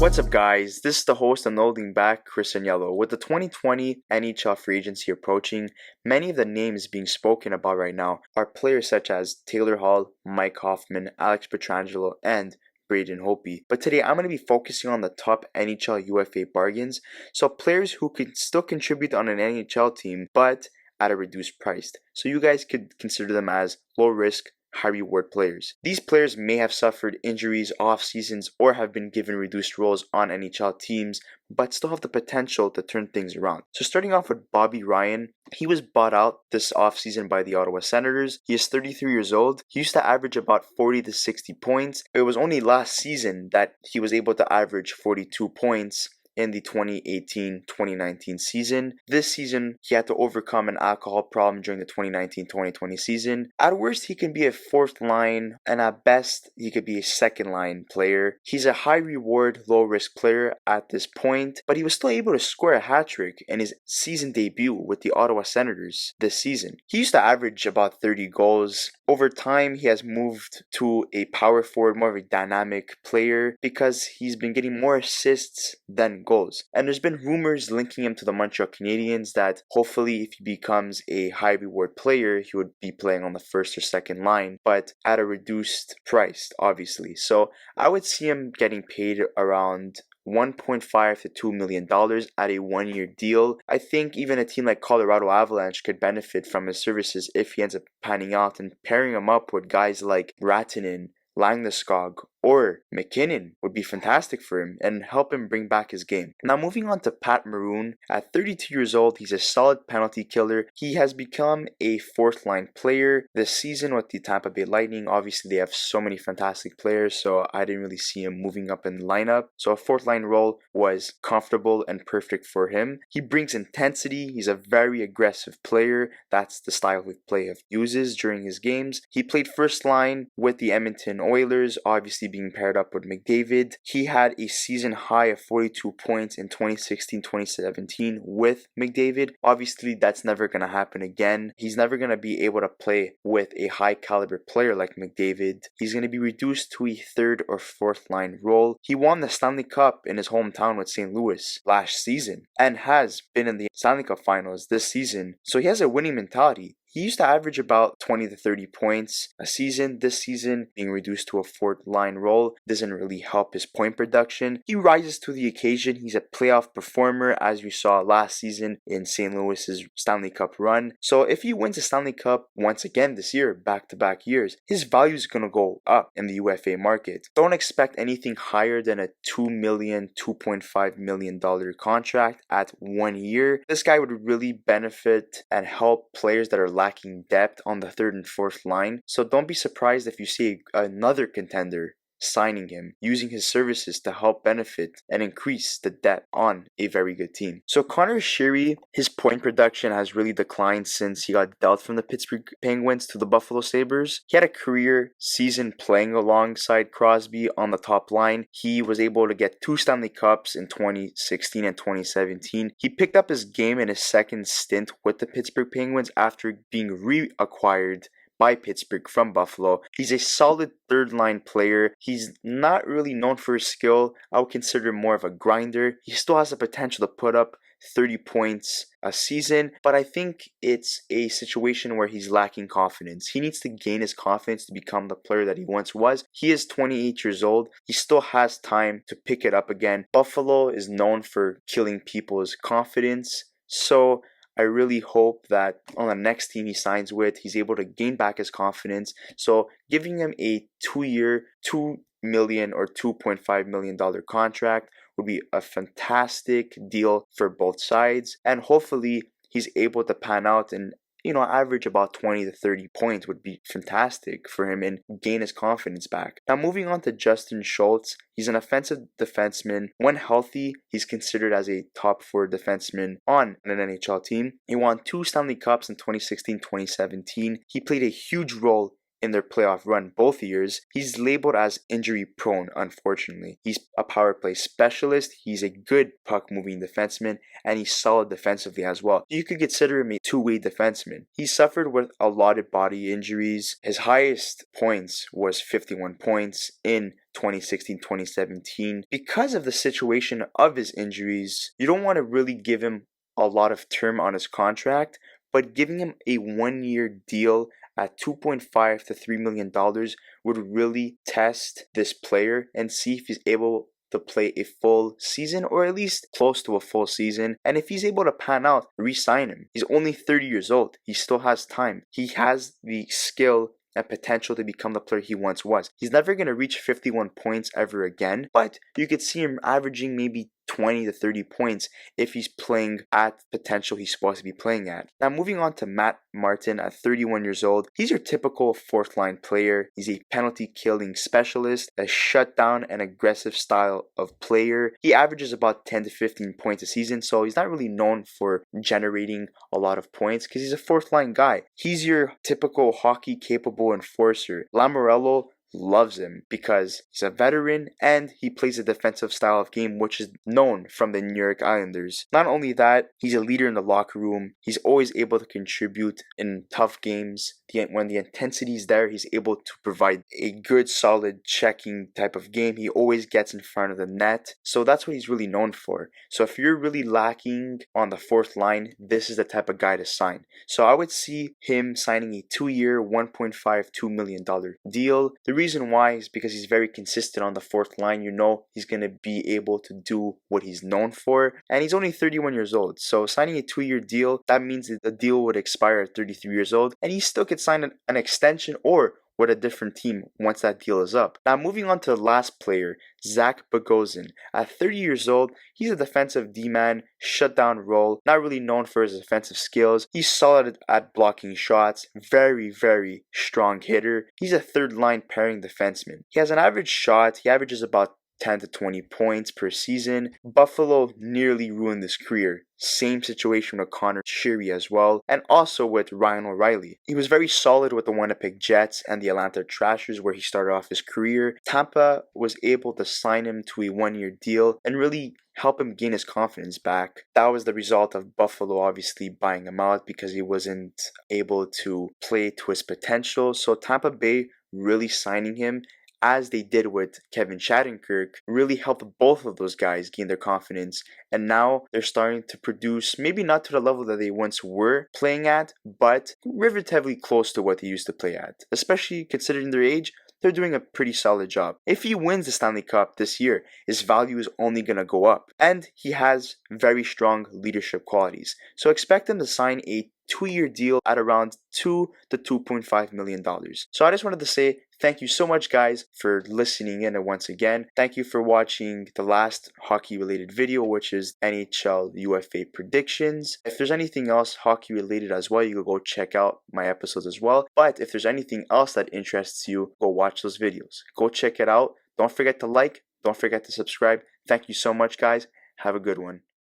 What's up, guys? This is the host and loading back, Chris Agnello. With the 2020 NHL free agency approaching, many of the names being spoken about right now are players such as Taylor Hall, Mike Hoffman, Alex Pietrangelo, and Braden Holtby. But today I'm going to be focusing on the top NHL UFA bargains, so players who can still contribute on an NHL team, but at a reduced price. So you guys could consider them as low risk, high reward players. These players may have suffered injuries, off seasons, or have been given reduced roles on NHL teams, but still have the potential to turn things around. So starting off with Bobby Ryan, he was bought out this offseason by the Ottawa Senators. He is 33 years old. He used to average about 40 to 60 points. It was only last season that he was able to average 42 points in the 2018-2019 season. This season, he had to overcome an alcohol problem during the 2019-2020 season. At worst, he can be a fourth line, and at best, he could be a second line player. He's a high reward, low risk player at this point, but he was still able to score a hat trick in his season debut with the Ottawa Senators this season. He used to average about 30 goals. Over time, he has moved to a power forward, more of a dynamic player, because he's been getting more assists than goals. And there's been rumors linking him to the Montreal Canadiens that hopefully if he becomes a high reward player, he would be playing on the first or second line, but at a reduced price, obviously. So I would see him getting paid around $1.5 to $2 million at a one-year deal. I think even a team like Colorado Avalanche could benefit from his services if he ends up panning out, and pairing him up with guys like Ratinen, Langeskog, or McKinnon would be fantastic for him and help him bring back his game. Now moving on to Pat Maroon. At 32 years old, he's a solid penalty killer. He has become a fourth line player this season with the Tampa Bay Lightning. Obviously they have so many fantastic players, so I didn't really see him moving up in the lineup. So a fourth line role was comfortable and perfect for him. He brings intensity. He's a very aggressive player. That's the style of play he uses during his games. He played first line with the Edmonton Oilers, obviously being paired up with McDavid. He had a season high of 42 points in 2016-2017 with McDavid. Obviously, that's never going to happen again. He's never going to be able to play with a high caliber player like McDavid. He's going to be reduced to a third or fourth line role. He won the Stanley Cup in his hometown with St. Louis last season and has been in the Stanley Cup finals this season. So he has a winning mentality. He used to average about 20 to 30 points a season. This season, being reduced to a fourth line role doesn't really help his point production. He rises to the occasion. He's a playoff performer, as we saw last season in St. Louis's Stanley Cup run. So if he wins a Stanley Cup once again this year, back-to-back years, his value is going to go up in the UFA market. Don't expect anything higher than a $2 million, $2.5 million contract at 1 year. This guy would really benefit and help players that are lacking depth on the third and fourth line. So don't be surprised if you see another contender signing him, using his services to help benefit and increase the depth on a very good team. So Conor Sheary, his point production has really declined since he got dealt from the Pittsburgh Penguins to the Buffalo Sabres. He had a career season playing alongside Crosby on the top line. He was able to get 2 Stanley Cups in 2016 and 2017. He picked up his game in his second stint with the Pittsburgh Penguins after being reacquired by Pittsburgh from Buffalo. He's a solid third line player. He's not really known for his skill. I would consider him more of a grinder. He still has the potential to put up 30 points a season, but I think it's a situation where he's lacking confidence. He needs to gain his confidence to become the player that he once was. He is 28 years old. He still has time to pick it up again. Buffalo is known for killing people's confidence, so I really hope that on the next team he signs with, he's able to gain back his confidence. So giving him a 2-year, $2 million or $2.5 million contract would be a fantastic deal for both sides. And hopefully he's able to pan out and average about 20 to 30 points would be fantastic for him and gain his confidence back. Now moving on to Justin Schultz. He's an offensive defenseman. When healthy, he's considered as a top 4 defenseman on an NHL team. He won 2 Stanley Cups in 2016-2017. He played a huge role in their playoff run both years, he's labeled as injury prone, unfortunately. He's a power play specialist, he's a good puck moving defenseman, and he's solid defensively as well. You could consider him a two-way defenseman. He suffered with a lot of body injuries. His highest points was 51 points in 2016-2017. Because of the situation of his injuries, you don't want to really give him a lot of term on his contract, but giving him a 1-year deal at $2.5 to $3 million would really test this player and see if he's able to play a full season or at least close to a full season. And if he's able to pan out, re-sign him. He's only 30 years old. He still has time. He has the skill and potential to become the player he once was. He's never going to reach 51 points ever again, but you could see him averaging maybe 20 to 30 points if he's playing at potential he's supposed to be playing at. Now moving on to Matt Martin at 31 years old. He's your typical fourth line player. He's a penalty killing specialist, a shutdown and aggressive style of player. He averages about 10 to 15 points a season, so he's not really known for generating a lot of points because he's a fourth line guy. He's your typical hockey capable enforcer. Lamoriello loves him because he's a veteran and he plays a defensive style of game which is known from the New York Islanders. Not only that, he's a leader in the locker room. He's always able to contribute in tough games. When the intensity is there, he's able to provide a good solid checking type of game. He always gets in front of the net. So that's what he's really known for. So if you're really lacking on the fourth line, this is the type of guy to sign. So I would see him signing a 2-year, $1.52 million deal. The reason why is because he's very consistent on the fourth line. You know he's going to be able to do what he's known for. And he's only 31 years old. So signing a 2-year deal, that means that the deal would expire at 33 years old. And he still could sign an extension or with a different team once that deal is up. Now moving on to the last player, Zac Paczan. At 30 years old, he's a defensive D-man, shutdown role, not really known for his offensive skills. He's solid at blocking shots, very strong hitter. He's a third line pairing defenseman. He has an average shot, he averages about 10 to 20 points per season. Buffalo nearly ruined his career. Same situation with Conor Sheary as well, and also with Ryan O'Reilly. He was very solid with the Winnipeg Jets and the Atlanta Trashers where he started off his career. Tampa was able to sign him to a 1-year deal and really help him gain his confidence back. That was the result of Buffalo obviously buying him out because he wasn't able to play to his potential. So Tampa Bay really signing him, as they did with Kevin Shattenkirk, really helped both of those guys gain their confidence. And now they're starting to produce, maybe not to the level that they once were playing at, but relatively close to what they used to play at. Especially considering their age, they're doing a pretty solid job. If he wins the Stanley Cup this year, his value is only going to go up. And he has very strong leadership qualities. So expect him to sign a 2-year deal at around $2 to $2.5 million. So I just wanted to say thank you so much, guys, for listening in. And once again, thank you for watching the last hockey related video, which is NHL UFA predictions. If there's anything else hockey related as well, you can go check out my episodes as well. But if there's anything else that interests you, go watch those videos. Go check it out. Don't forget to like. Don't forget to subscribe. Thank you so much, guys. Have a good one.